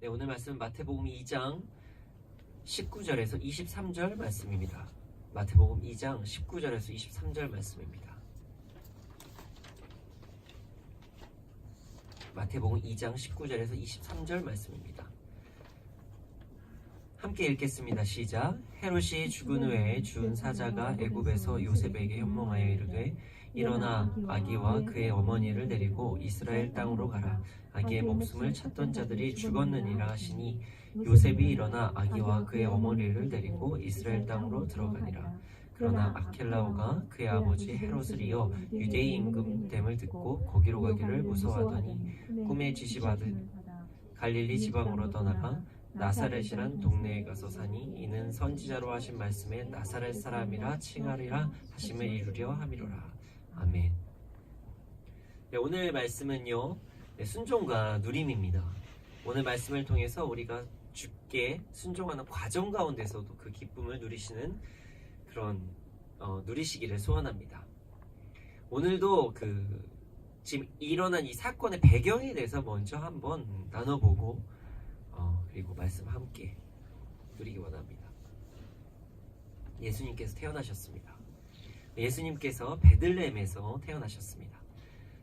네, 오늘 말씀은 마태복음 2장 19절에서 23절 말씀입니다. 마태복음 2장 19절에서 23절 말씀입니다. 마태복음 2장 19절에서 23절 말씀입니다. 함께 읽겠습니다. 시작. 헤롯이 죽은 후에 준 사자가 애굽에서 요셉에게 현몽하여 이르되 일어나 아기와 그의 어머니를 데리고 이스라엘 땅으로 가라. 아기의 목숨을 찾던 자들이 죽었느니라 하시니 요셉이 일어나 아기와 그의 어머니를 데리고 이스라엘 땅으로 들어가니라. 그러나 아켈라오가 그의 아버지 헤롯을 이어 유대의 임금됨을 듣고 거기로 가기를 무서워하더니 꿈에 지시받은 갈릴리 지방으로 떠나가 나사렛이란 동네에 가서 사니 이는 선지자로 하신 말씀에 나사렛 사람이라 칭하리라 하심을 이루려 함이로라. 아멘. 네, 오늘 말씀은요, 순종과 누림입니다. 오늘 말씀을 통해서 우리가 주께 순종하는 과정 가운데서도 그 기쁨을 누리시는 그런 누리시기를 소원합니다. 오늘도 지금 일어난 이 사건의 배경에 대해서 먼저 한번 나눠보고 그리고 말씀 함께 누리기 원합니다. 예수님께서 태어나셨습니다. 예수님께서 베들레헴에서 태어나셨습니다.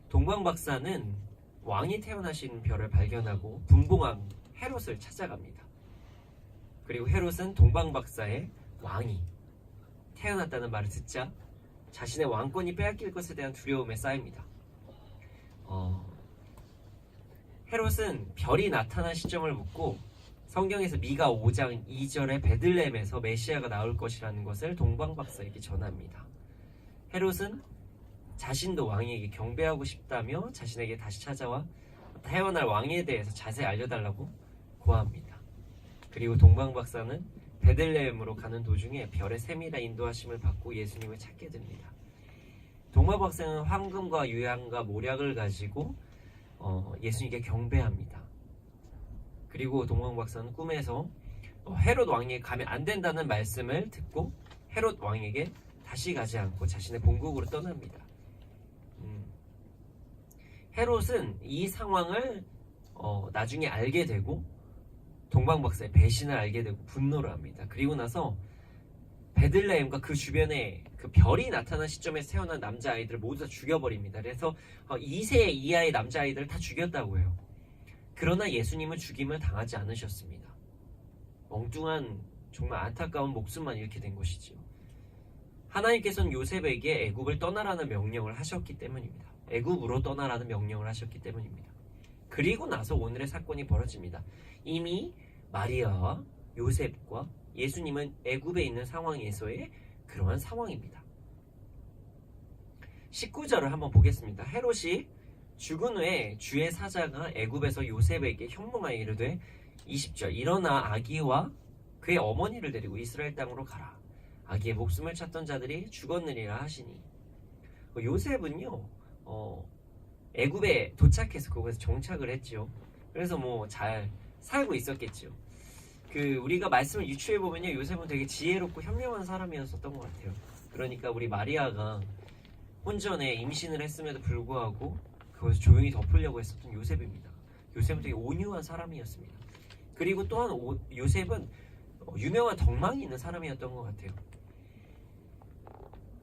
동방박사는 왕이 태어나신 별을 발견하고 분봉왕 헤롯을 찾아갑니다. 그리고 헤롯은 동방박사의 왕이 태어났다는 말을 듣자 자신의 왕권이 빼앗길 것에 대한 두려움에 쌓입니다. 헤롯은 별이 나타난 시점을 묻고 성경에서 미가 5장 2절에 베들레헴에서 메시아가 나올 것이라는 것을 동방박사에게 전합니다. 헤롯은 자신도 왕에게 경배하고 싶다며 자신에게 다시 찾아와 태어날 왕에 대해서 자세히 알려달라고 고합니다. 그리고 동방박사는 베들레헴으로 가는 도중에 별의 세미라 인도하심을 받고 예수님을 찾게 됩니다. 동방박사는 황금과 유향과 모략을 가지고 예수님께 경배합니다. 그리고 동방박사는 꿈에서 헤롯 왕에게 가면 안 된다는 말씀을 듣고 헤롯 왕에게 다시 가지 않고 자신의 본국으로 떠납니다. 헤롯은 이 상황을 나중에 알게 되고 동방박사의 배신을 알게 되고 분노를 합니다. 그리고 나서 베들레헴과 그 주변에 그 별이 나타난 시점에서 태어난 남자아이들을 모두 다 죽여버립니다. 그래서 2세 이하의 남자아이들을 다 죽였다고 해요. 그러나 예수님은 죽임을 당하지 않으셨습니다. 엉뚱한 정말 안타까운 목숨만 잃게 된 것이지요. 하나님께서는 요셉에게 애굽을 떠나라는 명령을 하셨기 때문입니다. 애굽으로 떠나라는 명령을 하셨기 때문입니다. 그리고 나서 오늘의 사건이 벌어집니다. 이미 마리아와 요셉과 예수님은 애굽에 있는 상황에서의 그러한 상황입니다. 19절을 한번 보겠습니다. 헤롯이 죽은 후에 주의 사자가 애굽에서 요셉에게 현몽하여 이르되 20절 일어나 아기와 그의 어머니를 데리고 이스라엘 땅으로 가라. 아기의 목숨을 찾던 자들이 죽었느니라 하시니 요셉은요 애굽에 도착해서 거기서 정착을 했죠. 그래서 잘 살고 있었겠죠. 우리가 말씀을 유추해 보면요 요셉은 되게 지혜롭고 현명한 사람이었었던 것 같아요. 그러니까 우리 마리아가 혼전에 임신을 했음에도 불구하고 그것을 조용히 덮으려고 했었던 요셉입니다. 요셉은 되게 온유한 사람이었습니다. 그리고 또한 요셉은 유명한 덕망이 있는 사람이었던 것 같아요.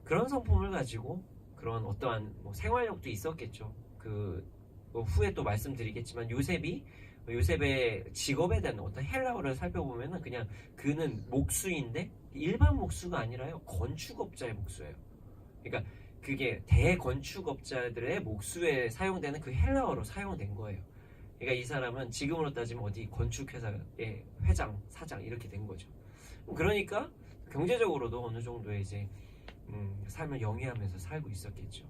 그런 성품을 가지고 그런 어떠한 생활력도 있었겠죠. 후에 또 말씀드리겠지만 요셉의 직업에 대한 어떤 헬라어를 살펴보면은 그냥 그는 목수인데 일반 목수가 아니라요 건축업자의 목수예요. 그러니까 그게 대건축업자들의 목수에 사용되는 그 헬라어로 사용된 거예요. 그러니까 이 사람은 지금으로 따지면 어디 건축회사의 회장, 사장 이렇게 된 거죠. 그러니까 경제적으로도 어느 정도의 이제 삶을 영위하면서 살고 있었겠죠.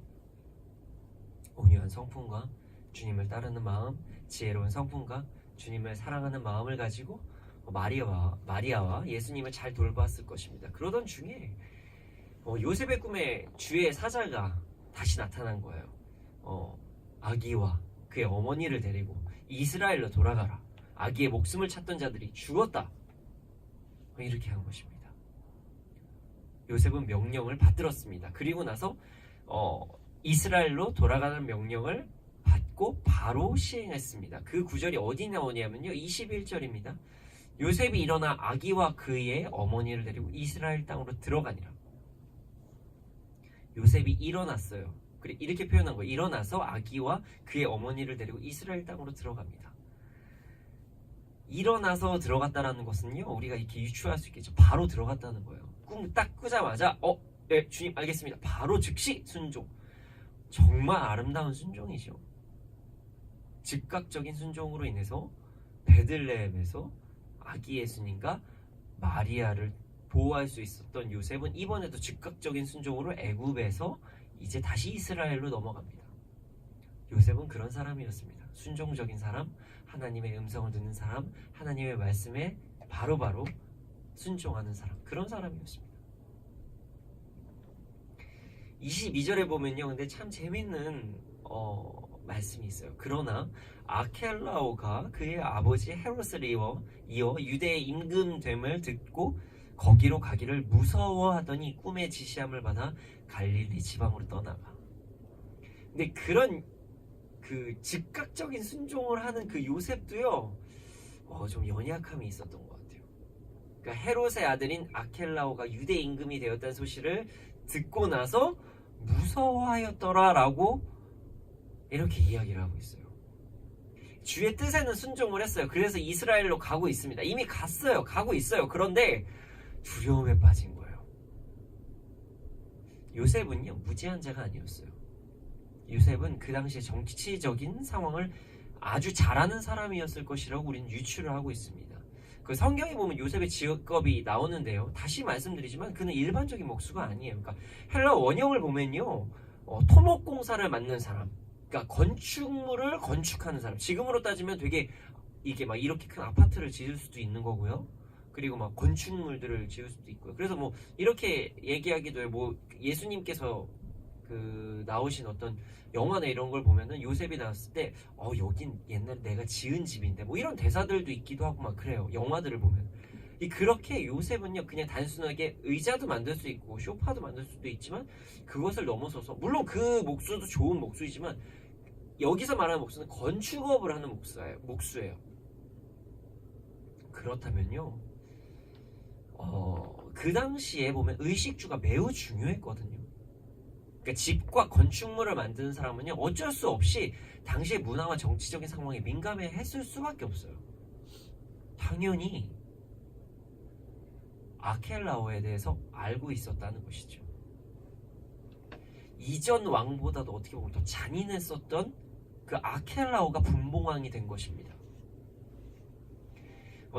온유한 성품과 주님을 따르는 마음, 지혜로운 성품과 주님을 사랑하는 마음을 가지고 마리아와 예수님을 잘 돌봤을 것입니다. 그러던 중에 요셉의 꿈에 주의 사자가 다시 나타난 거예요. 아기와 그의 어머니를 데리고 이스라엘로 돌아가라. 아기의 목숨을 찾던 자들이 죽었다. 이렇게 한 것입니다. 요셉은 명령을 받들었습니다. 그리고 나서 이스라엘로 돌아가는 명령을 받고 듣고 바로 시행했습니다. 그 구절이 어디 나오냐면요. 21절입니다. 요셉이 일어나 아기와 그의 어머니를 데리고 이스라엘 땅으로 들어가니라. 요셉이 일어났어요. 이렇게 표현한 거예요. 일어나서 아기와 그의 어머니를 데리고 이스라엘 땅으로 들어갑니다. 일어나서 들어갔다라는 것은요, 우리가 이렇게 유추할 수 있겠죠. 바로 들어갔다는 거예요. 꿈 딱 꾸자마자 네, 주님 알겠습니다. 바로 즉시 순종. 정말 아름다운 순종이죠. 즉각적인 순종으로 인해서 베들레헴에서 아기 예수님과 마리아를 보호할 수 있었던 요셉은 이번에도 즉각적인 순종으로 애굽에서 이제 다시 이스라엘로 넘어갑니다. 요셉은 그런 사람이었습니다. 순종적인 사람, 하나님의 음성을 듣는 사람, 하나님의 말씀에 바로바로 순종하는 사람, 그런 사람이었습니다. 22절에 보면요, 근데 참 재밌는 말씀이 있어요. 그러나 아켈라오가 그의 아버지 헤롯을 이어 유대의 임금됨을 듣고 거기로 가기를 무서워하더니 꿈의 지시함을 받아 갈릴리 지방으로 떠나가. 근데 그런 그 즉각적인 순종을 하는 그 요셉도요, 좀 연약함이 있었던 것 같아요. 그러니까 헤롯의 아들인 아켈라오가 유대 임금이 되었다는 소식을 듣고 나서 무서워하였더라라고 이렇게 이야기를 하고 있어요. 주의 뜻에는 순종을 했어요. 그래서 이스라엘로 가고 있습니다. 이미 갔어요. 가고 있어요. 그런데 두려움에 빠진 거예요. 요셉은요, 무지한 자가 아니었어요. 요셉은 그 당시에 정치적인 상황을 아주 잘하는 사람이었을 것이라고 우리는 유추를 하고 있습니다. 그 성경에 보면 요셉의 직업이 나오는데요. 다시 말씀드리지만 그는 일반적인 목수가 아니에요. 그러니까 헬라 원형을 보면요, 토목공사를 맡는 사람, 그러니까 건축물을 건축하는 사람. 지금으로 따지면 되게 이게 막 이렇게 큰 아파트를 지을 수도 있는 거고요. 그리고 막 건축물들을 지을 수도 있고요. 그래서 뭐 이렇게 얘기하기도 해요. 뭐 예수님께서 그 나오신 어떤 영화나 이런 걸 보면은 요셉이 나왔을 때 여긴 옛날에 내가 지은 집인데 뭐 이런 대사들도 있기도 하고 막 그래요. 영화들을 보면. 그렇게 요셉은요, 그냥 단순하게 의자도 만들 수 있고 소파도 만들 수도 있지만 그것을 넘어서서, 물론 그 목수도 좋은 목수이지만 여기서 말하는 목수는 건축업을 하는 목수예요. 그렇다면요, 그 당시에 보면 의식주가 매우 중요했거든요. 그러니까 집과 건축물을 만드는 사람은요, 어쩔 수 없이 당시의 문화와 정치적인 상황에 민감했을 수밖에 없어요. 당연히 아켈라오에 대해서 알고 있었다는 것이죠. 이전 왕보다도 어떻게 보면 더 잔인했었던 그 아켈라오가 분봉왕이 된 것입니다.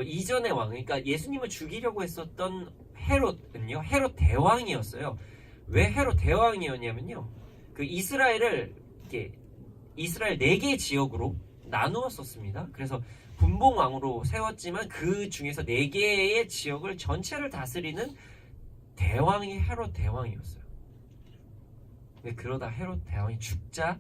이전의 왕, 그러니까 예수님을 죽이려고 했었던 헤롯은요, 헤롯 대왕이었어요. 왜 헤롯 대왕이었냐면요, 그 이스라엘 4개의 지역으로 나누었었습니다. 그래서 분봉왕으로 세웠지만 그 중에서 4개의 지역을 전체를 다스리는 대왕이 헤롯 대왕이었어요. 근데 그러다 헤롯 대왕이 죽자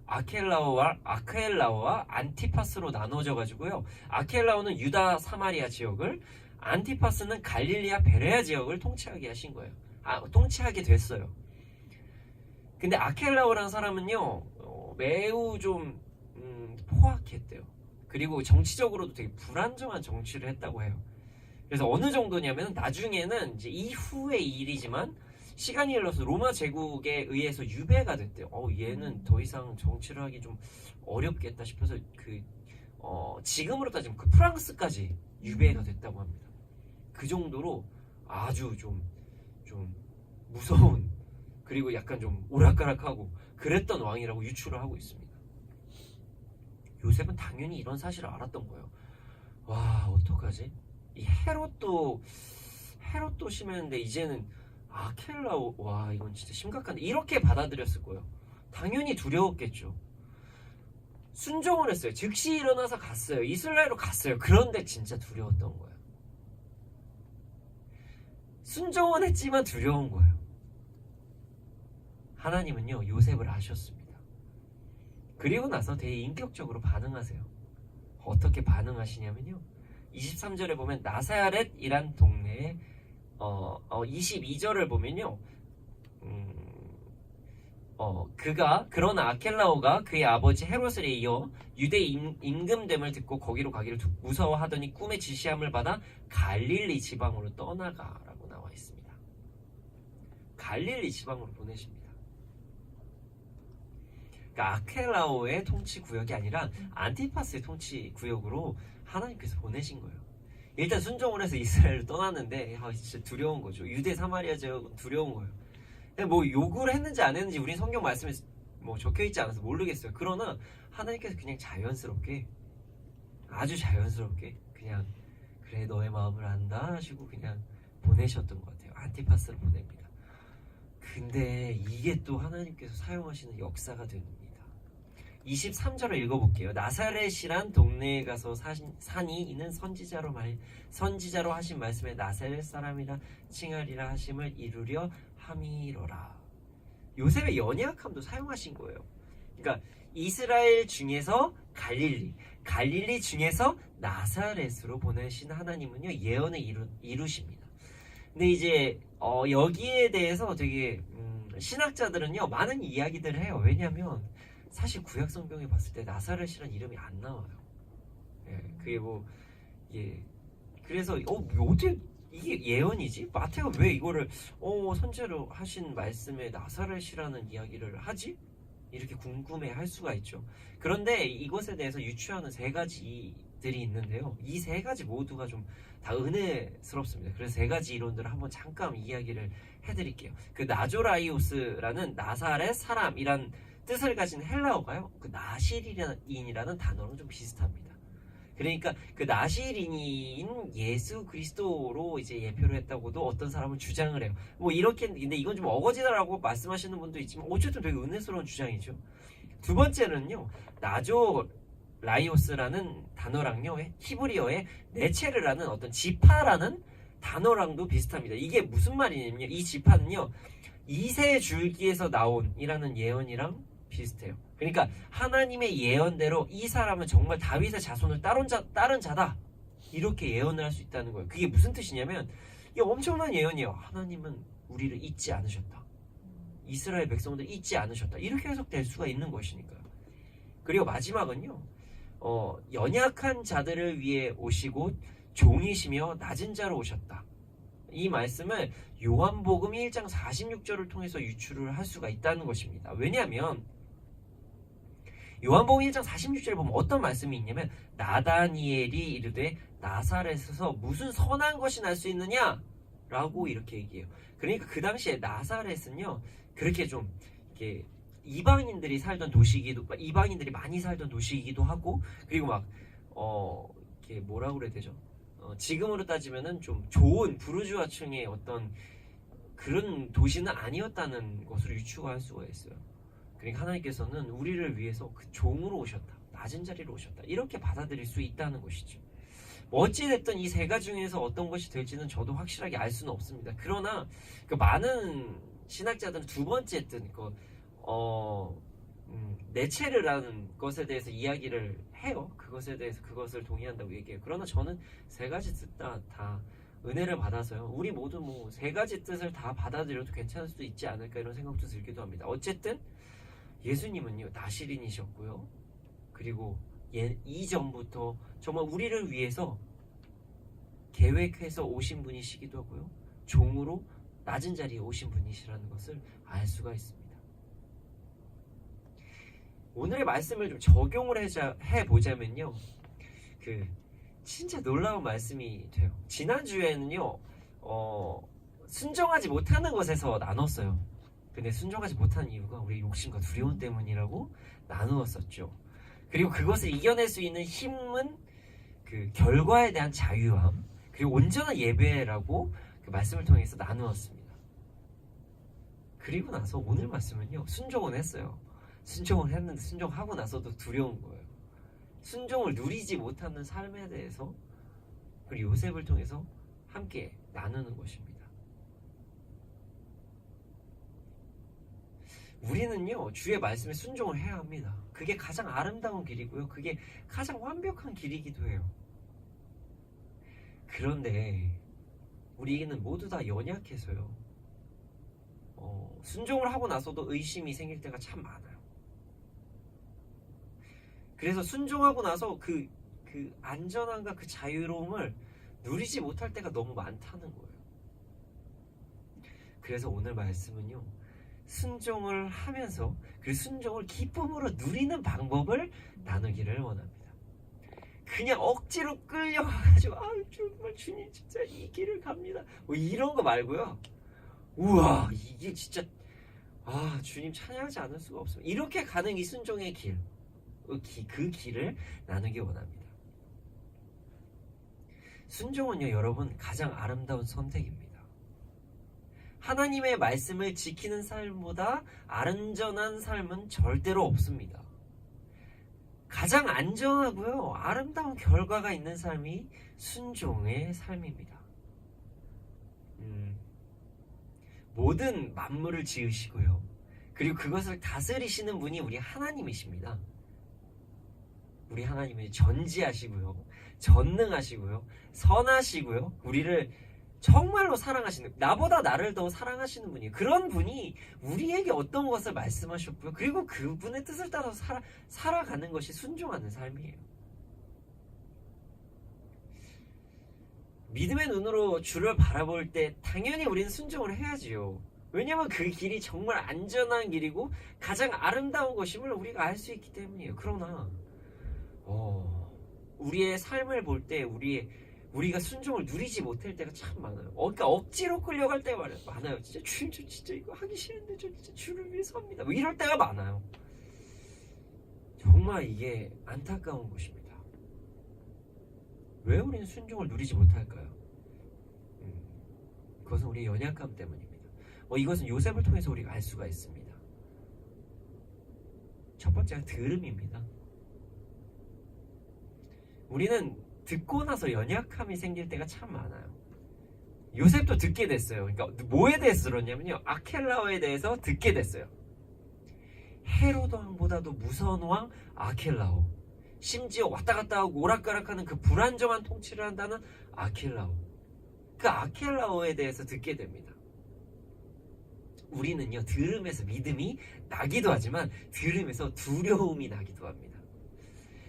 아켈라오와 안티파스로 나눠져 가지고요, 아켈라오는 유다 사마리아 지역을, 안티파스는 갈릴리아 베레아 지역을 통치하게 하신 거예요. 통치하게 됐어요. 근데 아켈라오라는 사람은요, 매우 좀 포악했대요. 그리고 정치적으로도 되게 불안정한 정치를 했다고 해요. 그래서 어느 정도냐면 나중에는 이제 이후의 일이지만 시간이 흘러서 로마 제국에 의해서 유배가 됐대요. 얘는 더 이상 정치를 하기 좀 어렵겠다 싶어서 지금으로 따지면 그 프랑스까지 유배가 됐다고 합니다. 그 정도로 아주 좀 무서운, 그리고 약간 좀 오락가락하고 그랬던 왕이라고 유추를 하고 있습니다. 요셉은 당연히 이런 사실을 알았던 거예요. 와, 어떡하지? 이 헤롯도 심했는데 이제는 아켈라오, 와, 이건 진짜 심각한데, 이렇게 받아들였을 거예요. 당연히 두려웠겠죠. 순종을 했어요. 즉시 일어나서 갔어요. 이스라엘로 갔어요. 그런데 진짜 두려웠던 거예요. 순종은 했지만 두려운 거예요. 하나님은요, 요셉을 아셨습니다. 그리고 나서 되게 인격적으로 반응하세요. 어떻게 반응하시냐면요, 23절에 보면 나사렛이란 동네에 22절을 보면요, 그러나 아켈라오가 그의 아버지 헤롯에 이어 유대 임금됨을 듣고 거기로 가기를 무서워하더니 꿈에 지시함을 받아 갈릴리 지방으로 떠나가라고 나와 있습니다. 갈릴리 지방으로 보내십니다. 그러니까 아켈라오의 통치 구역이 아니라 안티파스의 통치 구역으로 하나님께서 보내신 거예요. 일단 순종을 해서 이스라엘을 떠났는데 진짜 두려운 거죠. 유대 사마리아 지역은 두려운 거예요. 뭐 요구를 했는지 안 했는지 우린 성경 말씀에 뭐 적혀있지 않아서 모르겠어요. 그러나 하나님께서 그냥 자연스럽게, 아주 자연스럽게 그냥 그래 너의 마음을 안다 하시고 그냥 보내셨던 것 같아요. 안티파스를 보냅니다. 근데 이게 또 하나님께서 사용하시는 역사가 됩니다. 23절을 읽어볼게요. 나사렛이란 동네에 가서 사니 이는 선지자로 하신 말씀에 나사렛 사람이라 칭하리라 하심을 이루려 함이로라. 요셉의 연약함도 사용하신 거예요. 그러니까 이스라엘 중에서 갈릴리 중에서 나사렛으로 보내신 하나님은요 예언을 이루십니다. 근데 이제 여기에 대해서 되게 신학자들은요 많은 이야기들을 해요. 왜냐하면 사실 구약 성경에 봤을 때 나사렛이라는 이름이 안 나와요. 그게 그래서 어떻게 이게 예언이지? 마태가 왜 이거를 선제로 하신 말씀에 나사렛이라는 이야기를 하지? 이렇게 궁금해할 수가 있죠. 그런데 이것에 대해서 유추하는 세 가지들이 있는데요. 이 세 가지 모두가 좀 다 은혜스럽습니다. 그래서 세 가지 이론들을 한번 잠깐 이야기를 해드릴게요. 그 나조라이오스라는 나사렛 사람이란 뜻을 가진 헬라어가요. 그 나시린이라는 단어랑 좀 비슷합니다. 그러니까 그 나시린인 예수 그리스도로 이제 예표를 했다고도 어떤 사람은 주장을 해요. 뭐 이렇게, 근데 이건 좀 어거지다라고 말씀하시는 분도 있지만 어쨌든 되게 은혜스러운 주장이죠. 두 번째는요, 나조라이오스라는 단어랑요, 히브리어의 네체르라는 어떤 지파라는 단어랑도 비슷합니다. 이게 무슨 말이냐면요, 이 지파는요, 이세 줄기에서 나온이라는 예언이랑 비슷해요. 그러니까 하나님의 예언대로 이 사람은 정말 다윗의 자손을 따른 자다, 이렇게 예언을 할 수 있다는 거예요. 그게 무슨 뜻이냐면 이게 엄청난 예언이에요. 하나님은 우리를 잊지 않으셨다, 이스라엘 백성들 잊지 않으셨다, 이렇게 해석될 수가 있는 것이니까요. 그리고 마지막은요, 연약한 자들을 위해 오시고 종이시며 낮은 자로 오셨다, 이 말씀을 요한복음 1장 46절을 통해서 유추를 할 수가 있다는 것입니다. 왜냐하면 요한복음 1장 46절에 보면 어떤 말씀이 있냐면 나다니엘이 이르되 나사렛에서 무슨 선한 것이 날 수 있느냐 라고 이렇게 얘기해요. 그러니까 그 당시에 나사렛은요 그렇게 좀 이렇게 이방인들이 많이 살던 도시이기도 하고, 그리고 막 이렇게 뭐라고 그래야 되죠? 지금으로 따지면은 좀 좋은 부르주아층의 어떤 그런 도시는 아니었다는 것으로 유추할 수가 있어요. 그러니까 하나님께서는 우리를 위해서 그 종으로 오셨다, 낮은 자리로 오셨다, 이렇게 받아들일 수 있다는 것이죠. 뭐 어찌됐든 이 세 가지 중에서 어떤 것이 될지는 저도 확실하게 알 수는 없습니다. 그러나 그 많은 신학자들은 두 번째 뜻, 네체르라는 것에 대해서 이야기를 해요. 그것에 대해서 그것을 동의한다고 얘기해요. 그러나 저는 세 가지 뜻 다 은혜를 받아서요, 우리 모두 뭐 세 가지 뜻을 다 받아들여도 괜찮을 수도 있지 않을까, 이런 생각도 들기도 합니다. 어쨌든 예수님은요 나시린이셨고요, 그리고 이전부터 정말 우리를 위해서 계획해서 오신 분이시기도 하고요, 종으로 낮은 자리에 오신 분이시라는 것을 알 수가 있습니다. 오늘의 말씀을 좀 적용을 해보자면요, 진짜 놀라운 말씀이 돼요. 지난주에는요 순종하지 못하는 것에서 나눴어요. 근데 순종하지 못하는 이유가 우리 욕심과 두려움 때문이라고 나누었었죠. 그리고 그것을 이겨낼 수 있는 힘은 그 결과에 대한 자유함, 그리고 온전한 예배라고 그 말씀을 통해서 나누었습니다. 그리고 나서 오늘 말씀은요, 순종은 했어요. 순종을 했는데 순종하고 나서도 두려운 거예요. 순종을 누리지 못하는 삶에 대해서 그리고 요셉을 통해서 함께 나누는 것입니다. 우리는요 주의 말씀에 순종을 해야 합니다. 그게 가장 아름다운 길이고요, 그게 가장 완벽한 길이기도 해요. 그런데 우리는 모두 다 연약해서요 순종을 하고 나서도 의심이 생길 때가 참 많아요. 그래서 순종하고 나서 그 안전함과 그 자유로움을 누리지 못할 때가 너무 많다는 거예요. 그래서 오늘 말씀은요, 순종을 하면서 그 순종을 기쁨으로 누리는 방법을 나누기를 원합니다. 그냥 억지로 끌려가가지고 정말 주님 진짜 이 길을 갑니다 뭐 이런 거 말고요, 우와 이게 진짜 주님 찬양하지 않을 수가 없습니다. 이렇게 가는 이 순종의 길, 그 길을 나누기 원합니다. 순종은요, 여러분, 가장 아름다운 선택입니다. 하나님의 말씀을 지키는 삶보다 안전한 삶은 절대로 없습니다. 가장 안전하고요, 아름다운 결과가 있는 삶이 순종의 삶입니다. 모든 만물을 지으시고요, 그리고 그것을 다스리시는 분이 우리 하나님이십니다. 우리 하나님은 전지하시고요, 전능하시고요, 선하시고요, 우리를 정말로 사랑하시는, 나보다 나를 더 사랑하시는 분이에요. 그런 분이 우리에게 어떤 것을 말씀하셨고요, 그리고 그분의 뜻을 따라서 살아가는 것이 순종하는 삶이에요. 믿음의 눈으로 주를 바라볼 때 당연히 우리는 순종을 해야지요. 왜냐하면 그 길이 정말 안전한 길이고 가장 아름다운 것임을 우리가 알 수 있기 때문이에요. 그러나 우리의 삶을 볼 때 우리가 순종을 누리지 못할 때가 참 많아요. 그러니까 억지로 끌려갈 때가 많아요. 진짜 주님, 저 진짜 이거 하기 싫은데 저 진짜 주를 위해서 합니다, 뭐 이럴 때가 많아요. 정말 이게 안타까운 것입니다. 왜 우리는 순종을 누리지 못할까요? 그것은 우리의 연약함 때문입니다. 이것은 요셉을 통해서 우리가 알 수가 있습니다. 첫 번째가 들음입니다. 우리는 듣고 나서 연약함이 생길 때가 참 많아요. 요셉도 듣게 됐어요. 그러니까 뭐에 대해서 들었냐면요, 아켈라오에 대해서 듣게 됐어요. 헤로드 왕보다도 무서운 왕 아켈라오, 심지어 왔다 갔다 하고 오락가락하는 그 불안정한 통치를 한다는 아켈라오, 그 아켈라오에 대해서 듣게 됩니다. 우리는요, 들음에서 믿음이 나기도 하지만 들음에서 두려움이 나기도 합니다.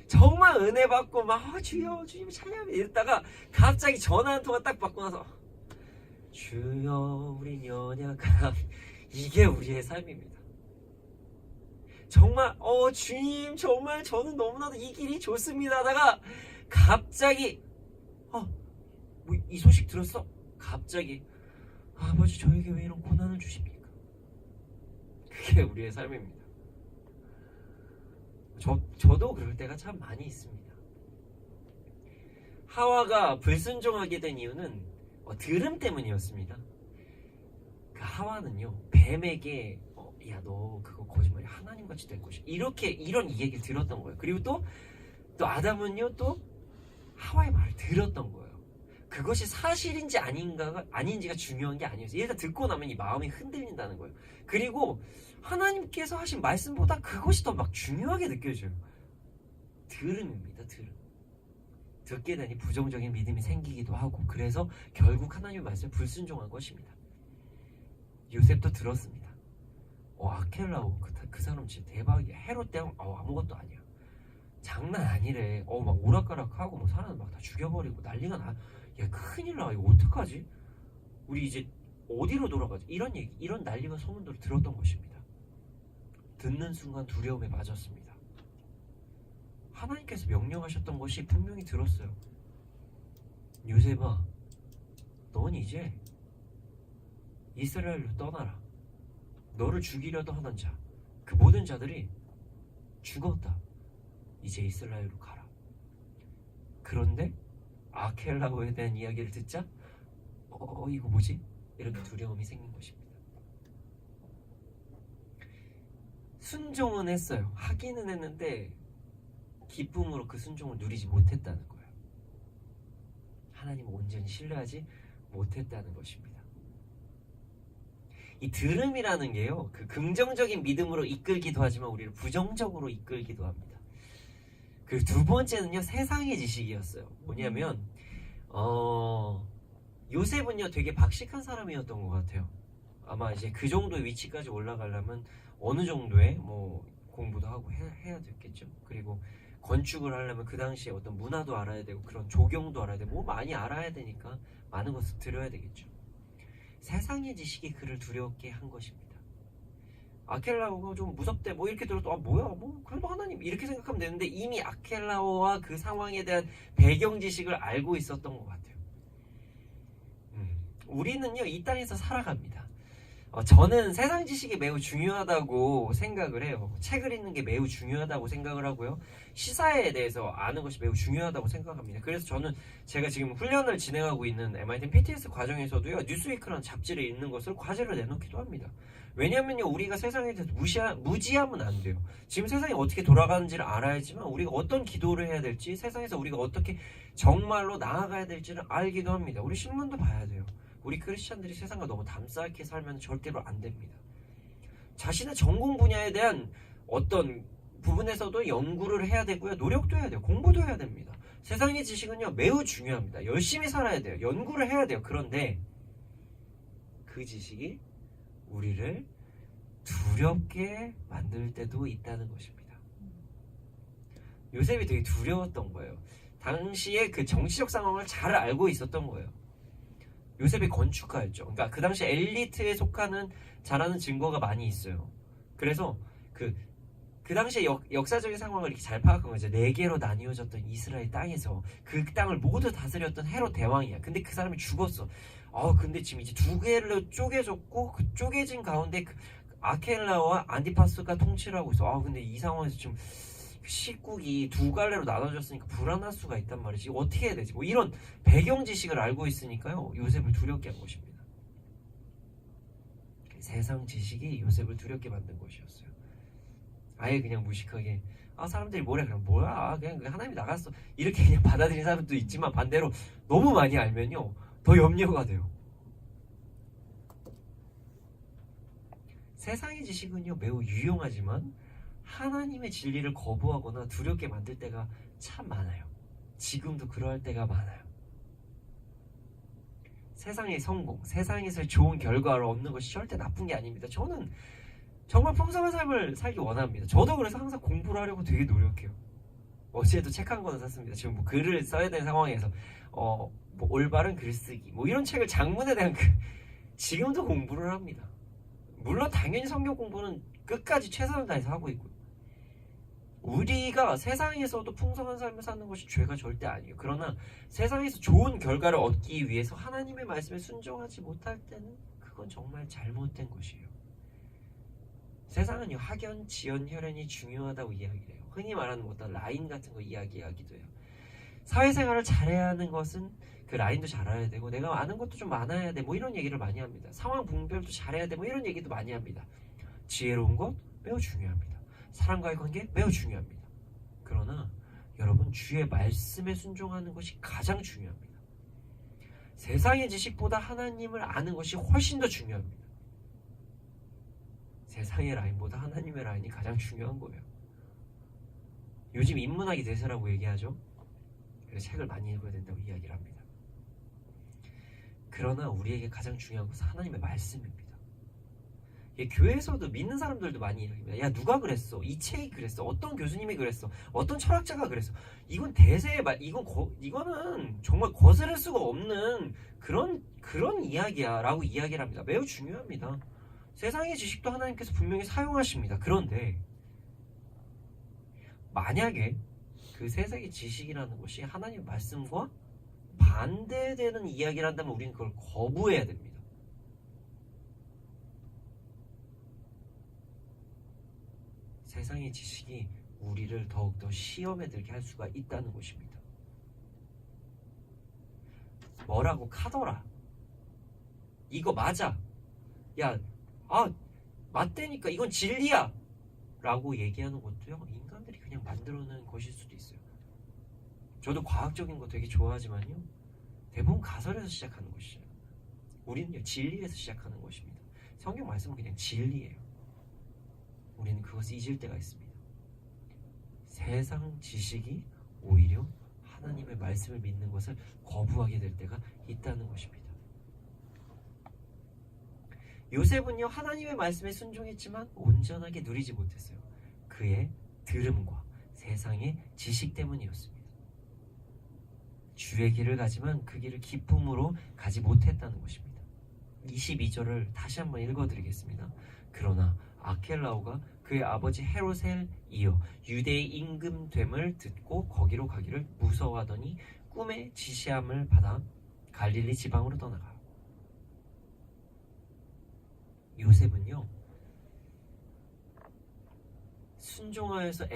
정말 은혜 받고 주여 주님 찬양합니다 이랬다가 갑자기 전화 한 통화 딱 받고 나서 주여 우린 연약함, 이게 우리의 삶입니다. 정말 주님 정말 저는 너무나도 이 길이 좋습니다 하다가 갑자기 뭐 이 소식 들었어? 갑자기 아버지 저에게 왜 이런 고난을 주십니까? 그게 우리의 삶입니다. 저도 그럴 때가 참 많이 있습니다. 하와가 불순종하게 된 이유는 들음 때문이었습니다. 그 하와는요, 뱀에게 야 너 그거 거짓말이야, 하나님같이 될 것이야, 이런 이 얘기를 들었던 거예요. 그리고 또 아담은요, 또 하와의 말을 들었던 거예요. 그것이 사실인지 아닌지가 중요한 게 아니었어요. 일단 듣고 나면 이 마음이 흔들린다는 거예요. 그리고 하나님께서 하신 말씀보다 그것이 더 막 중요하게 느껴져요. 들음입니다. 들음. 듣게 되니 부정적인 믿음이 생기기도 하고, 그래서 결국 하나님의 말씀에 불순종한 것입니다. 요셉도 들었습니다. 아켈라오 그 사람 진짜 대박이야. 헤롯 때는 아무것도 아니야. 장난 아니래. 막 오락가락하고 뭐 사람 막 다 죽여버리고 난리가 나. 야 큰일 나. 이거 어떡하지? 우리 이제 어디로 돌아가지? 이런 난리가 소문들을 들었던 것입니다. 듣는 순간 두려움에 빠졌습니다. 하나님께서 명령하셨던 것이 분명히 들었어요. 요셉아, 넌 이제 이스라엘로 떠나라. 너를 죽이려도 하던 자, 그 모든 자들이 죽었다. 이제 이스라엘로 가라. 그런데 아켈라오에 대한 이야기를 듣자 이거 뭐지? 이렇게 두려움이 생긴 것입니다. 순종은 했어요. 하기는 했는데 기쁨으로 그 순종을 누리지 못했다는 거예요. 하나님을 온전히 신뢰하지 못했다는 것입니다. 이 들음이라는 게요, 그 긍정적인 믿음으로 이끌기도 하지만 우리를 부정적으로 이끌기도 합니다. 그리고 두 번째는요, 세상의 지식이었어요. 뭐냐면 요셉은요 되게 박식한 사람이었던 것 같아요. 아마 이제 그 정도의 위치까지 올라가려면 어느 정도의 뭐 공부도 하고 해야 됐겠죠. 그리고 건축을 하려면 그 당시에 어떤 문화도 알아야 되고 그런 조경도 알아야 되고 뭐 많이 알아야 되니까 많은 것을 들어야 되겠죠. 세상의 지식이 그를 두렵게 한 것입니다. 아켈라오가 좀 무섭대 뭐 이렇게 들어도 뭐야 뭐 그래도 하나님 이렇게 생각하면 되는데 이미 아켈라오와 그 상황에 대한 배경 지식을 알고 있었던 것 같아요. 우리는요 이 땅에서 살아갑니다. 저는 세상 지식이 매우 중요하다고 생각을 해요. 책을 읽는 게 매우 중요하다고 생각을 하고요. 시사에 대해서 아는 것이 매우 중요하다고 생각합니다. 그래서 저는 제가 지금 훈련을 진행하고 있는 MIT PTS 과정에서도요. 뉴스위크라는 잡지를 읽는 것을 과제로 내놓기도 합니다. 왜냐면요 우리가 세상에 대해서 무지하면 안 돼요. 지금 세상이 어떻게 돌아가는지를 알아야지만 우리가 어떤 기도를 해야 될지 세상에서 우리가 어떻게 정말로 나아가야 될지를 알기도 합니다. 우리 신문도 봐야 돼요. 우리 크리스찬들이 세상과 너무 담쌓게 살면 절대로 안 됩니다. 자신의 전공 분야에 대한 어떤 부분에서도 연구를 해야 되고요. 노력도 해야 돼요. 공부도 해야 됩니다. 세상의 지식은요 매우 중요합니다. 열심히 살아야 돼요. 연구를 해야 돼요. 그런데 그 지식이 우리를 두렵게 만들 때도 있다는 것입니다. 요셉이 되게 두려웠던 거예요. 당시에 그 정치적 상황을 잘 알고 있었던 거예요. 요셉이 건축가였죠. 그러니까 그 당시 엘리트에 속하는 잘하는 증거가 많이 있어요. 그래서 그 당시에 역사적인 상황을 이렇게 잘 파악한 거죠. 4개로 나뉘어졌던 이스라엘 땅에서 그 땅을 모두 다스렸던 헤롯 대왕이야. 근데 그 사람이 죽었어. 근데 지금 이제 2개로 쪼개졌고 그 쪼개진 가운데 그 아켈라와 안티파스가 통치를 하고 있어. 근데 이 상황에서 지금 식국이 2갈래로 나눠졌으니까 불안할 수가 있단 말이지. 어떻게 해야 되지? 뭐 이런 배경 지식을 알고 있으니까요. 요셉을 두렵게 한 것입니다. 세상 지식이 요셉을 두렵게 만든 것이었어요. 아예 그냥 무식하게 사람들이 뭐래 그냥 뭐야 그냥 하나님이 나갔어 이렇게 그냥 받아들이는 사람도 있지만 반대로 너무 많이 알면요 더 염려가 돼요. 세상의 지식은요 매우 유용하지만 하나님의 진리를 거부하거나 두렵게 만들 때가 참 많아요. 지금도 그러할 때가 많아요. 세상의 성공, 세상에서 좋은 결과를 얻는 것이 절대 나쁜 게 아닙니다. 저는 정말 풍성한 삶을 살기 원합니다. 저도 그래서 항상 공부를 하려고 되게 노력해요. 어제도 책 한 권을 샀습니다. 지금 뭐 글을 써야 되는 상황에서 뭐 올바른 글쓰기 뭐 이런 책을 장문에 대한 지금도 공부를 합니다. 물론 당연히 성경 공부는 끝까지 최선을 다해서 하고 있고요. 우리가 세상에서도 풍성한 삶을 사는 것이 죄가 절대 아니에요. 그러나 세상에서 좋은 결과를 얻기 위해서 하나님의 말씀에 순종하지 못할 때는 그건 정말 잘못된 것이에요. 세상은요 학연, 지연, 혈연이 중요하다고 이야기를 해요. 흔히 말하는 어떤 라인 같은 거 이야기하기도 해요. 사회생활을 잘해야 하는 것은 그 라인도 잘 알아야 되고 내가 아는 것도 좀 많아야 돼 뭐 이런 얘기를 많이 합니다. 상황 분별도 잘해야 돼 뭐 이런 얘기도 많이 합니다. 지혜로운 것 매우 중요합니다. 사람과의 관계 매우 중요합니다. 그러나 여러분 주의 말씀에 순종하는 것이 가장 중요합니다. 세상의 지식보다 하나님을 아는 것이 훨씬 더 중요합니다. 세상의 라인보다 하나님의 라인이 가장 중요한 거예요. 요즘 인문학이 대세라고 얘기하죠. 그래서 책을 많이 읽어야 된다고 이야기를 합니다. 그러나 우리에게 가장 중요한 것은 하나님의 말씀입니다. 교회에서도 믿는 사람들도 많이 이야기합니다. 야 누가 그랬어? 이 책이 그랬어? 어떤 교수님이 그랬어? 어떤 철학자가 그랬어? 이건 대세의 말, 이거는 정말 거스를 수가 없는 그런 이야기야 라고 이야기를 합니다. 매우 중요합니다. 세상의 지식도 하나님께서 분명히 사용하십니다. 그런데 만약에 그 세상의 지식이라는 것이 하나님의 말씀과 반대되는 이야기를 한다면 우리는 그걸 거부해야 됩니다. 세상의 지식이 우리를 더욱더 시험에 들게 할 수가 있다는 것입니다. 뭐라고 카더라. 이거 맞아. 야, 맞다니까 이건 진리야. 라고 얘기하는 것도요. 인간들이 그냥 만들어낸 것일 수도 있어요. 저도 과학적인 거 되게 좋아하지만요. 대부분 가설에서 시작하는 것이죠. 우리는요. 진리에서 시작하는 것입니다. 성경 말씀은 그냥 진리예요. 우리는 그것을 잊을 때가 있습니다. 세상 지식이 오히려 하나님의 말씀을 믿는 것을 거부하게 될 때가 있다는 것입니다. 요셉은요 하나님의 말씀에 순종했지만 온전하게 누리지 못했어요. 그의 들음과 세상의 지식 때문이었습니다. 주의 길을 가지만 그 길을 기쁨으로 가지 못했다는 것입니다. 22절을 다시 한번 읽어드리겠습니다. 그러나 아켈라오가 그의 아버지 헤롯에 이어 유대의 임금됨을 듣고 거기로 가기를 무서워하더니 꿈에 지시함을 받아 갈릴리 지방으로 떠나가. 요셉은요 순종하여서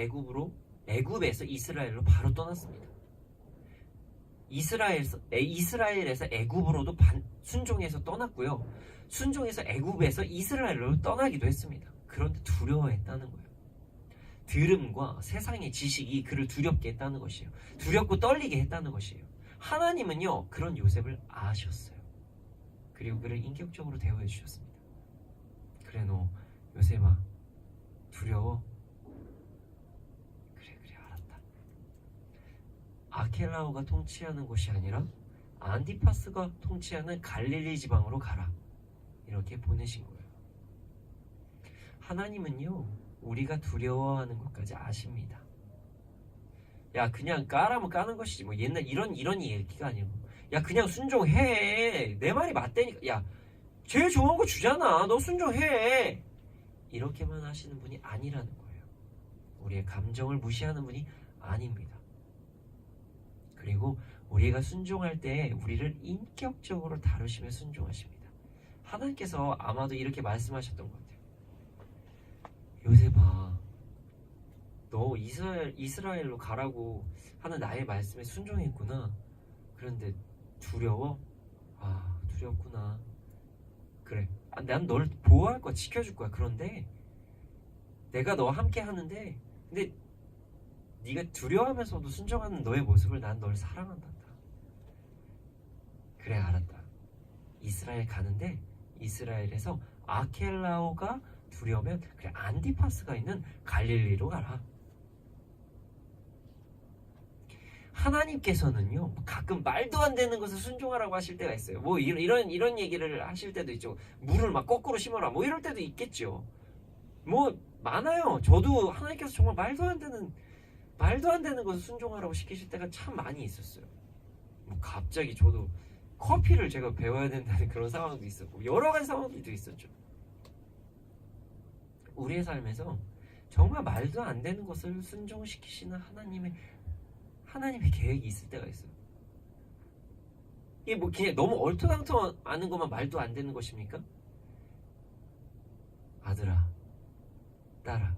애굽에서 이스라엘로 바로 떠났습니다. 이스라엘에서 애굽으로도 순종해서 떠났고요. 순종해서 애굽에서 이스라엘로 떠나기도 했습니다. 그런데 두려워했다는 거예요. 들음과 세상의 지식이 그를 두렵게 했다는 것이에요. 두렵고 떨리게 했다는 것이에요. 하나님은요 그런 요셉을 아셨어요. 그리고 그를 인격적으로 대우해 주셨습니다. 그래 너 요셉아 두려워? 그래 알았다. 아켈라오가 통치하는 곳이 아니라 안디파스가 통치하는 갈릴리 지방으로 가라. 이렇게 보내신 거예요. 하나님은요 우리가 두려워하는 것까지 아십니다. 야 그냥 까라면 까는 것이지 뭐 옛날 이런 얘기가 아니고 야 그냥 순종해. 내 말이 맞다니까. 야 제일 좋은 거 주잖아. 너 순종해. 이렇게만 하시는 분이 아니라는 거예요. 우리의 감정을 무시하는 분이 아닙니다. 그리고 우리가 순종할 때 우리를 인격적으로 다루시며 순종하십니다. 하나님께서 아마도 이렇게 말씀하셨던 것 같아요. 요셉아 너 이스라엘로 가라고 하는 나의 말씀에 순종했구나. 그런데 두려워? 아 두렵구나. 그래 난 널 보호할 거야. 지켜줄 거야. 그런데 내가 너와 함께 하는데 근데 네가 두려워하면서도 순종하는 너의 모습을 난 널 사랑한단다. 그래 알았다. 이스라엘 가는데 이스라엘에서 아켈라오가 두려우면 그래 안디파스가 있는 갈릴리로 가라. 하나님께서는요 가끔 말도 안 되는 것을 순종하라고 하실 때가 있어요. 뭐 이런 얘기를 하실 때도 있죠. 물을 막 거꾸로 심어라 뭐 이럴 때도 있겠죠. 뭐 많아요. 저도 하나님께서 정말 말도 안 되는 것을 순종하라고 시키실 때가 참 많이 있었어요. 뭐 갑자기 저도 커피를 제가 배워야 된다는 그런 상황도 있었고 여러 가지 상황들도 있었죠. 우리의 삶에서 정말 말도 안 되는 것을 순종시키시는 하나님의 계획이 있을 때가 있어요. 이게 뭐 그냥 너무 얼토당토하는 것만 말도 안 되는 것입니까? 아들아, 딸아,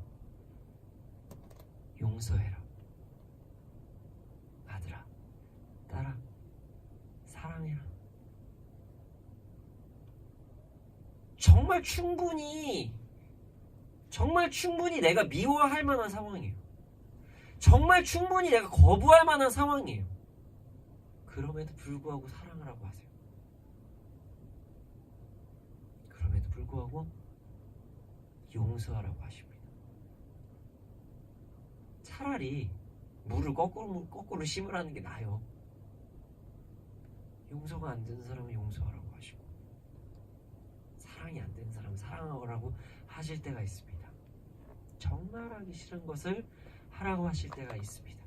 용서해라. 아들아, 딸아, 사랑해라. 정말 충분히 내가 미워할 만한 상황이에요. 정말 충분히 내가 거부할 만한 상황이에요. 그럼에도 불구하고 사랑하라고 하세요. 그럼에도 불구하고 용서하라고 하십니다. 차라리 물을 거꾸로 심으라는 게 나아요. 용서가 안 되는 사람은 용서하라고 하시고 사랑이 안 되는 사람은 사랑하라고 하실 때가 있습니다. 정말 하기 싫은 것을 하라고 하실 때가 있습니다.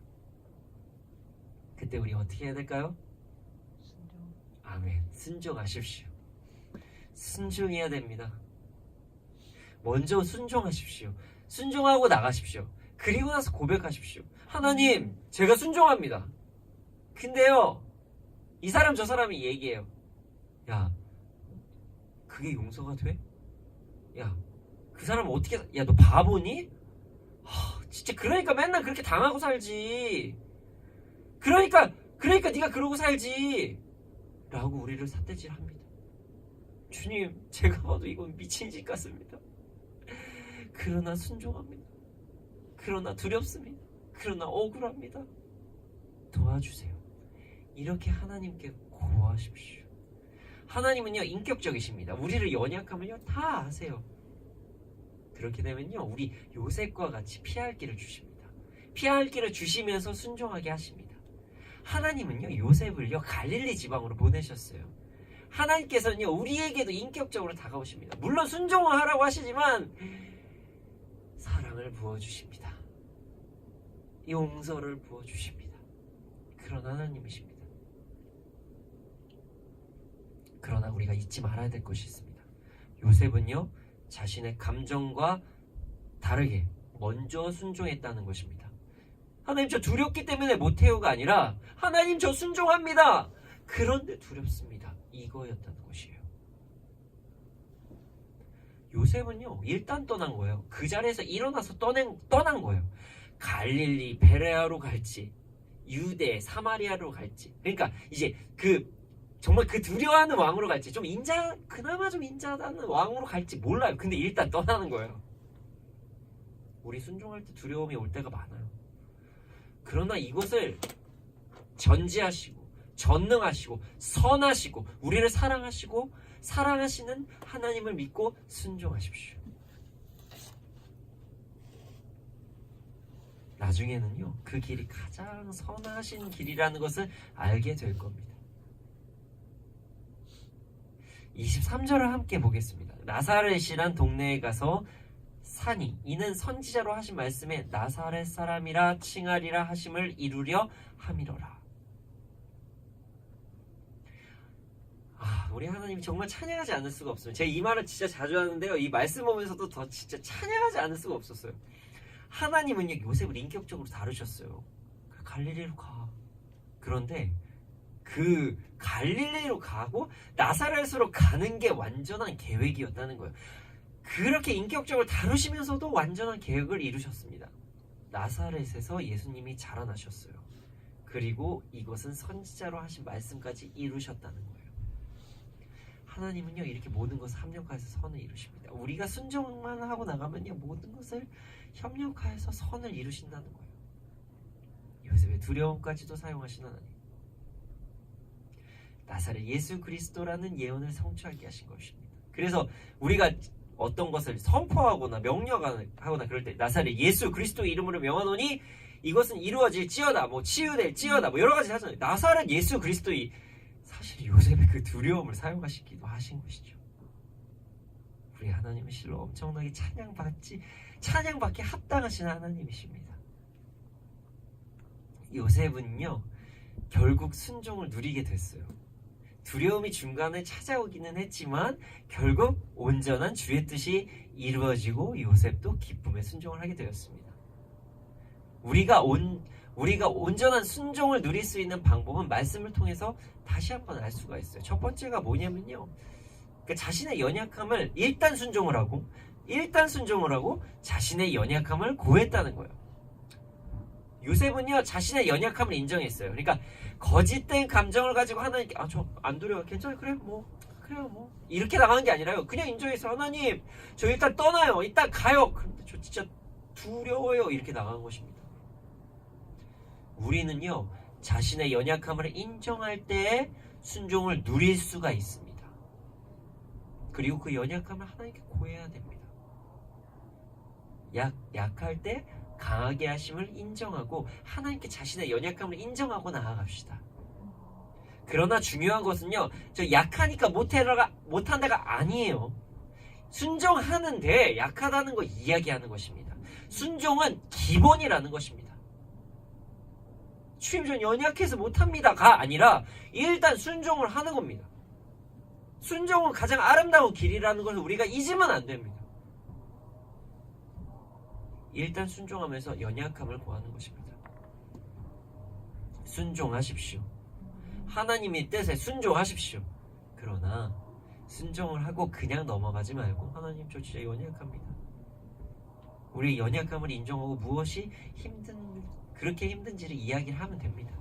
그때 우리 어떻게 해야 될까요? 순종. 아멘. 순종하십시오. 순종해야 됩니다. 먼저 순종하십시오. 순종하고 나가십시오. 그리고 나서 고백하십시오. 하나님, 제가 순종합니다. 근데요, 이 사람 저 사람이 얘기해요. 야, 그게 용서가 돼? 야, 그 사람 어떻게, 야, 너 바보니? 진짜 그러니까 맨날 그렇게 당하고 살지. 그러니까 네가 그러고 살지. 라고 우리를 삿대질합니다. 주님, 제가 봐도 이건 미친 짓 같습니다. 그러나 순종합니다. 그러나 두렵습니다. 그러나 억울합니다. 도와주세요. 이렇게 하나님께 고하십시오. 하나님은요 인격적이십니다. 우리를 연약하면요 다 아세요. 그렇게 되면요 우리 요셉과 같이 피할 길을 주십니다. 피할 길을 주시면서 순종하게 하십니다. 하나님은요 요셉을요 갈릴리 지방으로 보내셨어요. 하나님께서는요 우리에게도 인격적으로 다가오십니다. 물론 순종을 하라고 하시지만 사랑을 부어주십니다. 용서를 부어주십니다. 그런 하나님이십니다. 그러나 우리가 잊지 말아야 될 것이 있습니다. 요셉은요 자신의 감정과 다르게 먼저 순종했다는 것입니다. 하나님 저 두렵기 때문에 못해요가 아니라 하나님 저 순종합니다. 그런데 두렵습니다. 이거였다는 것이에요. 요셉은요 일단 떠난 거예요. 그 자리에서 일어나서 떠난 거예요. 갈릴리 베레아로 갈지 유대 사마리아로 갈지, 그러니까 이제 정말 그 두려워하는 왕으로 갈지, 그나마 좀 인자하다는 왕으로 갈지 몰라요. 근데 일단 떠나는 거예요. 우리 순종할 때 두려움이 올 때가 많아요. 그러나 이것을 전지하시고 전능하시고 선하시고 우리를 사랑하시고 사랑하시는 하나님을 믿고 순종하십시오. 나중에는요 그 길이 가장 선하신 길이라는 것을 알게 될 겁니다. 23절을 함께 보겠습니다. 나사렛이란 동네에 가서 사니 이는 선지자로 하신 말씀에 나사렛 사람이라 칭하리라 하심을 이루려 함이로라. 우리 하나님 정말 찬양하지 않을 수가 없어요. 제가 이 말을 진짜 자주 하는데요, 이 말씀 보면서도 더 진짜 찬양하지 않을 수가 없었어요. 하나님은요 요셉을 인격적으로 다루셨어요. 갈릴리로 가. 그런데 그 갈릴리로 가고 나사렛으로 가는 게 완전한 계획이었다는 거예요. 그렇게 인격적으로 다루시면서도 완전한 계획을 이루셨습니다. 나사렛에서 예수님이 자라나셨어요. 그리고 이것은 선지자로 하신 말씀까지 이루셨다는 거예요. 하나님은요 이렇게 모든 것을 협력하여서 선을 이루십니다. 우리가 순종만 하고 나가면요 모든 것을 협력하여서 선을 이루신다는 거예요. 요셉의 두려움까지도 사용하신 하나님, 나사렛 예수 그리스도라는 예언을 성취하게 하신 것입니다. 그래서 우리가 어떤 것을 선포하거나 명령하거나 그럴 때 나사렛 예수 그리스도의 이름으로 명하노니 이것은 이루어질지어다, 치유될지어다, 여러 가지 하잖아요. 나사렛 예수 그리스도의, 사실 요셉의 그 두려움을 사용하시기도 하신 것이죠. 우리 하나님은 실로 엄청나게 찬양받기 합당하신 하나님이십니다. 요셉은요 결국 순종을 누리게 됐어요. 두려움이 중간에 찾아오기는 했지만 결국 온전한 주의 뜻이 이루어지고 요셉도 기쁨의 순종을 하게 되었습니다. 우리가 온전한 순종을 누릴 수 있는 방법은 말씀을 통해서 다시 한번 알 수가 있어요. 첫 번째가 뭐냐면요, 자신의 연약함을 일단 순종을 하고 자신의 연약함을 고했다는 거예요. 요셉은요 자신의 연약함을 인정했어요. 그러니까 거짓된 감정을 가지고 하나님께 저 안 두려워, 괜찮아요, 그래요 이렇게 나가는 게 아니라요, 그냥 인정했어요. 하나님 저 일단 떠나요, 일단 가요, 그런데 저 진짜 두려워요, 이렇게 나가는 것입니다. 우리는요 자신의 연약함을 인정할 때에 순종을 누릴 수가 있습니다. 그리고 그 연약함을 하나님께 고해야 됩니다. 약할 때 강하게 하심을 인정하고 하나님께 자신의 연약함을 인정하고 나아갑시다. 그러나 중요한 것은요, 저 약하니까 못한다가 아니에요. 순종하는데 약하다는 거 이야기하는 것입니다. 순종은 기본이라는 것입니다. 주님 전 연약해서 못합니다가 아니라 일단 순종을 하는 겁니다. 순종은 가장 아름다운 길이라는 것을 우리가 잊으면 안 됩니다. 일단 순종하면서 연약함을 고하는 것입니다. 순종하십시오. 하나님의 뜻에 순종하십시오. 그러나 순종을 하고 그냥 넘어가지 말고 하나님 저 진짜 연약합니다. 우리 연약함을 인정하고 무엇이 그렇게 힘든지를 이야기를 하면 됩니다.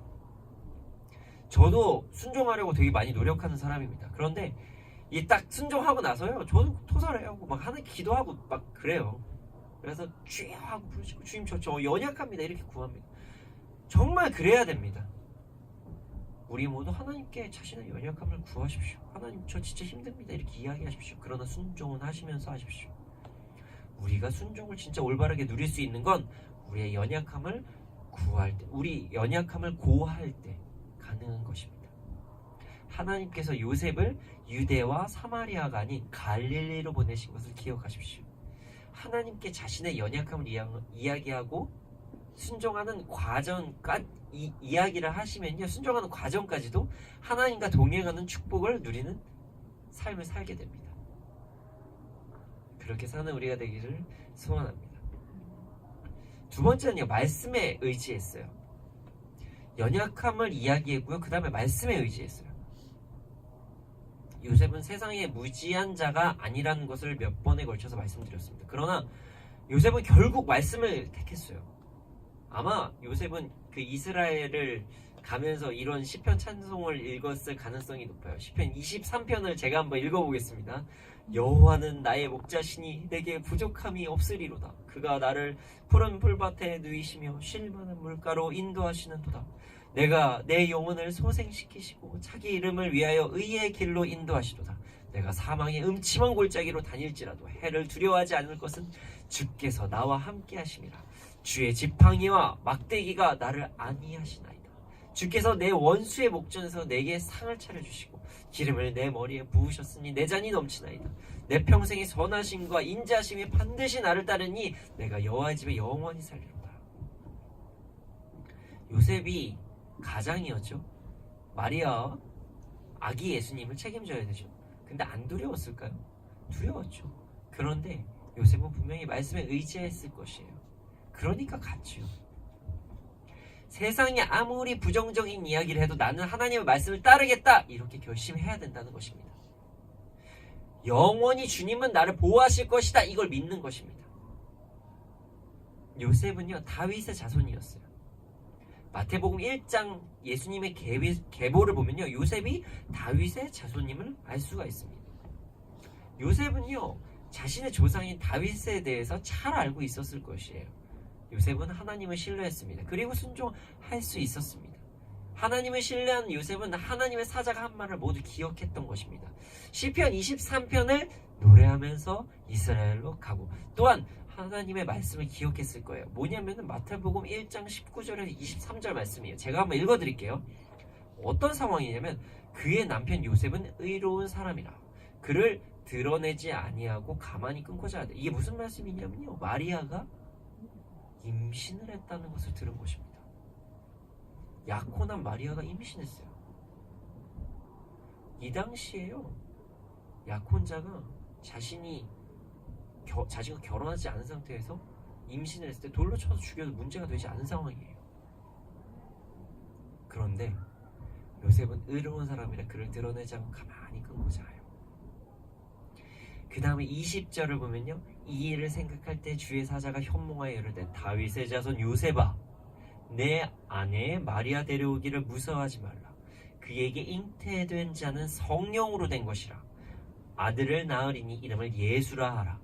저도 순종하려고 되게 많이 노력하는 사람입니다. 그런데 이 딱 순종하고 나서요 저는 토설해요. 막 하나님 기도하고 막 그래요. 그래서 주여 하고 부르시고 주님 저 연약합니다 이렇게 구합니다. 정말 그래야 됩니다. 우리 모두 하나님께 자신의 연약함을 구하십시오. 하나님 저 진짜 힘듭니다 이렇게 이야기하십시오. 그러나 순종은 하시면서 하십시오. 우리가 순종을 진짜 올바르게 누릴 수 있는 건 우리의 연약함을 구할 때, 우리 연약함을 고할 때 가능한 것입니다. 하나님께서 요셉을 유대와 사마리아가 아닌 갈릴리로 보내신 것을 기억하십시오. 하나님께 자신의 연약함을 이야기하고 순종하는 과정까지 이야기를 하시면요, 순종하는 과정까지도 하나님과 동행하는 축복을 누리는 삶을 살게 됩니다. 그렇게 사는 우리가 되기를 소원합니다. 두 번째는요, 말씀에 의지했어요. 연약함을 이야기했고요, 그 다음에 말씀에 의지했어요. 요셉은 세상에 무지한 자가 아니라는 것을 몇 번에 걸쳐서 말씀드렸습니다. 그러나 요셉은 결국 말씀을 택했어요. 아마 요셉은 그 이스라엘을 가면서 이런 시편 찬송을 읽었을 가능성이 높아요. 시편 23편을 제가 한번 읽어보겠습니다. 여호와는 나의 목자시니 내게 부족함이 없으리로다. 그가 나를 푸른 풀밭에 누이시며 쉴 만한 물가로 인도하시는도다. 내가 내 영혼을 소생시키시고 자기 이름을 위하여 의의 길로 인도하시도다. 내가 사망의 음침한 골짜기로 다닐지라도 해를 두려워하지 않을 것은 주께서 나와 함께 하심이라. 주의 지팡이와 막대기가 나를 안위하시나이다. 주께서 내 원수의 목전에서 내게 상을 차려주시고 기름을 내 머리에 부으셨으니 내 잔이 넘치나이다. 내 평생의 선하심과 인자하심이 반드시 나를 따르니 내가 여호와의 집에 영원히 살리로다. 요셉이 가장이었죠. 마리아 아기 예수님을 책임져야 되죠. 근데 안 두려웠을까요? 두려웠죠. 그런데 요셉은 분명히 말씀에 의지했을 것이에요. 그러니까 갔죠. 세상이 아무리 부정적인 이야기를 해도 나는 하나님의 말씀을 따르겠다, 이렇게 결심해야 된다는 것입니다. 영원히 주님은 나를 보호하실 것이다, 이걸 믿는 것입니다. 요셉은요, 다윗의 자손이었어요. 마태복음 1장 예수님의 계보를 보면요, 요셉이 다윗의 자손임을 알 수가 있습니다. 요셉은요, 자신의 조상인 다윗에 대해서 잘 알고 있었을 것이에요. 요셉은 하나님을 신뢰했습니다. 그리고 순종할 수 있었습니다. 하나님을 신뢰한 요셉은 하나님의 사자가 한 말을 모두 기억했던 것입니다. 시편 23편을 노래하면서 이스라엘로 가고, 또한 하나님의 말씀을 기억했을 거예요. 뭐냐면은 마태복음 1장 19절에서 23절 말씀이에요. 제가 한번 읽어드릴게요. 어떤 상황이냐면, 그의 남편 요셉은 의로운 사람이라 그를 드러내지 아니하고 가만히 끊고자 하되. 이게 무슨 말씀이냐면요, 마리아가 임신을 했다는 것을 들은 것입니다. 약혼한 마리아가 임신했어요. 이 당시에요, 약혼자가 자신과 결혼하지 않은 상태에서 임신을 했을 때 돌로 쳐서 죽여도 문제가 되지 않은 상황이에요. 그런데 요셉은 의로운 사람이라 그를 드러내지 않고 가만히 끊고자 해요. 그 다음에 20절을 보면요, 이 일을 생각할 때 주의 사자가 현몽하여 이르되, 다윗의 자손 요셉아, 내 아내 마리아 데려오기를 무서워하지 말라. 그에게 잉태된 자는 성령으로 된 것이라. 아들을 낳으리니 이름을 예수라 하라.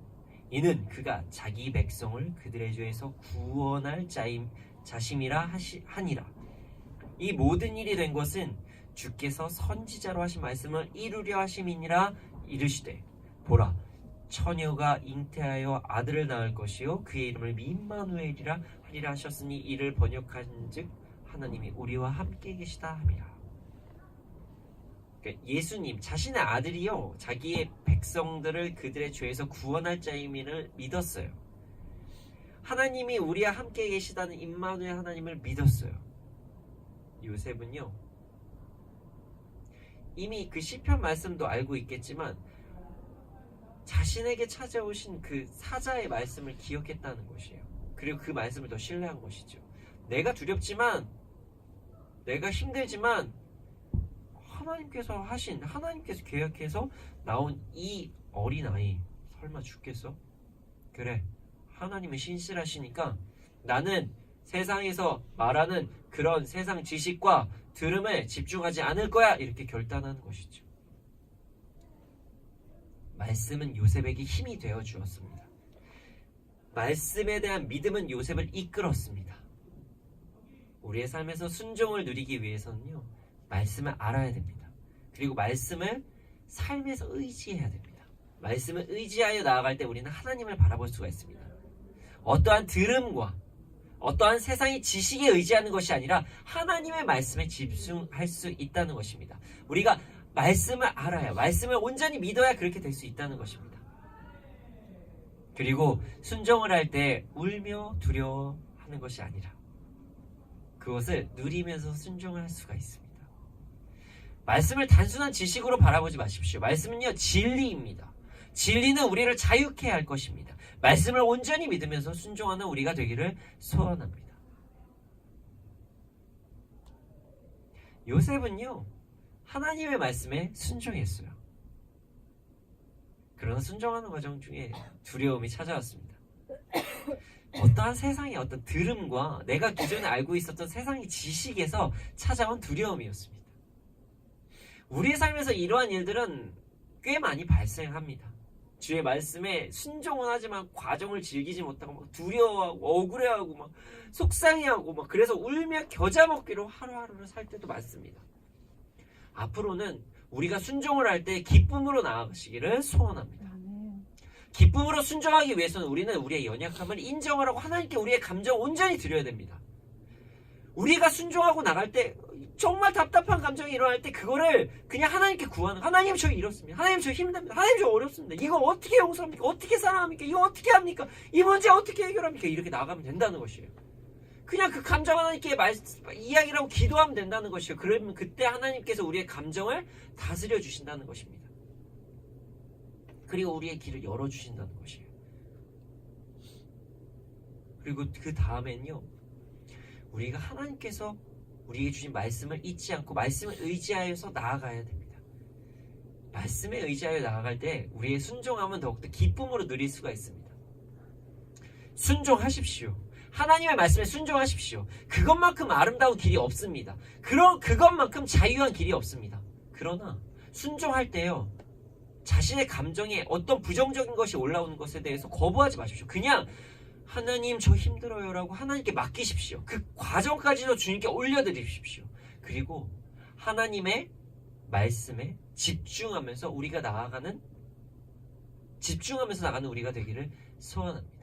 이는 그가 자기 백성을 그들의 죄에서 구원할 자심이라 하니라. 이 모든 일이 된 것은 주께서 선지자로 하신 말씀을 이루려 하심이니라. 이르시되, 보라, 처녀가 잉태하여 아들을 낳을 것이요 그의 이름을 임마누엘이라 하리라 하셨으니 이를 번역한즉 하나님이 우리와 함께 계시다 함이라. 그러니까 예수님 자신의 아들이요 자기의 백성들을 그들의 죄에서 구원할 자임을 믿었어요. 하나님이 우리와 함께 계시다는 임마누엘 하나님을 믿었어요. 요셉은요, 이미 그 시편 말씀도 알고 있겠지만 자신에게 찾아오신 그 사자의 말씀을 기억했다는 것이에요. 그리고 그 말씀을 더 신뢰한 것이죠. 내가 두렵지만, 내가 힘들지만 하나님께서 계약해서 나온 이 어린아이 설마 죽겠어? 그래, 하나님은 신실하시니까 나는 세상에서 말하는 그런 세상 지식과 들음에 집중하지 않을 거야, 이렇게 결단하는 것이죠. 말씀은 요셉에게 힘이 되어 주었습니다. 말씀에 대한 믿음은 요셉을 이끌었습니다. 우리의 삶에서 순종을 누리기 위해서는요, 말씀을 알아야 됩니다. 그리고 말씀을 삶에서 의지해야 됩니다. 말씀을 의지하여 나아갈 때 우리는 하나님을 바라볼 수가 있습니다. 어떠한 들음과 어떠한 세상의 지식에 의지하는 것이 아니라 하나님의 말씀에 집중할 수 있다는 것입니다. 우리가 말씀을 알아야, 말씀을 온전히 믿어야 그렇게 될 수 있다는 것입니다. 그리고 순종을 할 때 울며 두려워하는 것이 아니라 그것을 누리면서 순종을 할 수가 있습니다. 말씀을 단순한 지식으로 바라보지 마십시오. 말씀은요, 진리입니다. 진리는 우리를 자유케 할 것입니다. 말씀을 온전히 믿으면서 순종하는 우리가 되기를 소원합니다. 요셉은요, 하나님의 말씀에 순종했어요. 그러나 순종하는 과정 중에 두려움이 찾아왔습니다. 어떠한 세상의 어떤 들음과 내가 기존에 알고 있었던 세상의 지식에서 찾아온 두려움이었습니다. 우리의 삶에서 이러한 일들은 꽤 많이 발생합니다. 주의 말씀에 순종은 하지만 과정을 즐기지 못하고 막 두려워하고 억울해하고 막 속상해하고 막 그래서 울며 겨자 먹기로 하루하루를 살 때도 많습니다. 앞으로는 우리가 순종을 할 때 기쁨으로 나아가시기를 소원합니다. 기쁨으로 순종하기 위해서는 우리는 우리의 연약함을 인정을 하고 하나님께 우리의 감정을 온전히 드려야 됩니다. 우리가 순종하고 나갈 때 정말 답답한 감정이 일어날 때 그거를 그냥 하나님께 구하는, 하나님 저 이렇습니다. 하나님 저 힘듭니다. 하나님 저 어렵습니다. 이거 어떻게 용서합니까? 어떻게 사랑합니까? 이거 어떻게 합니까? 이 문제 어떻게 해결합니까? 이렇게 나가면 된다는 것이에요. 그냥 그 감정 하나님께 이야기를 하고 기도하면 된다는 것이에요. 그러면 그때 하나님께서 우리의 감정을 다스려 주신다는 것입니다. 그리고 우리의 길을 열어주신다는 것이에요. 그리고 그 다음엔요, 우리가 하나님께서 우리에게 주신 말씀을 잊지 않고 말씀을 의지하여서 나아가야 됩니다. 말씀에 의지하여 나아갈 때 우리의 순종함은 더욱더 기쁨으로 누릴 수가 있습니다. 순종하십시오. 하나님의 말씀에 순종하십시오. 그것만큼 아름다운 길이 없습니다. 그것만큼 자유한 길이 없습니다. 그러나 순종할 때요, 자신의 감정에 어떤 부정적인 것이 올라오는 것에 대해서 거부하지 마십시오. 그냥 하나님 저 힘들어요 라고 하나님께 맡기십시오. 그 과정까지도 주님께 올려드리십시오. 그리고 하나님의 말씀에 집중하면서 나가는 우리가 되기를 소원합니다.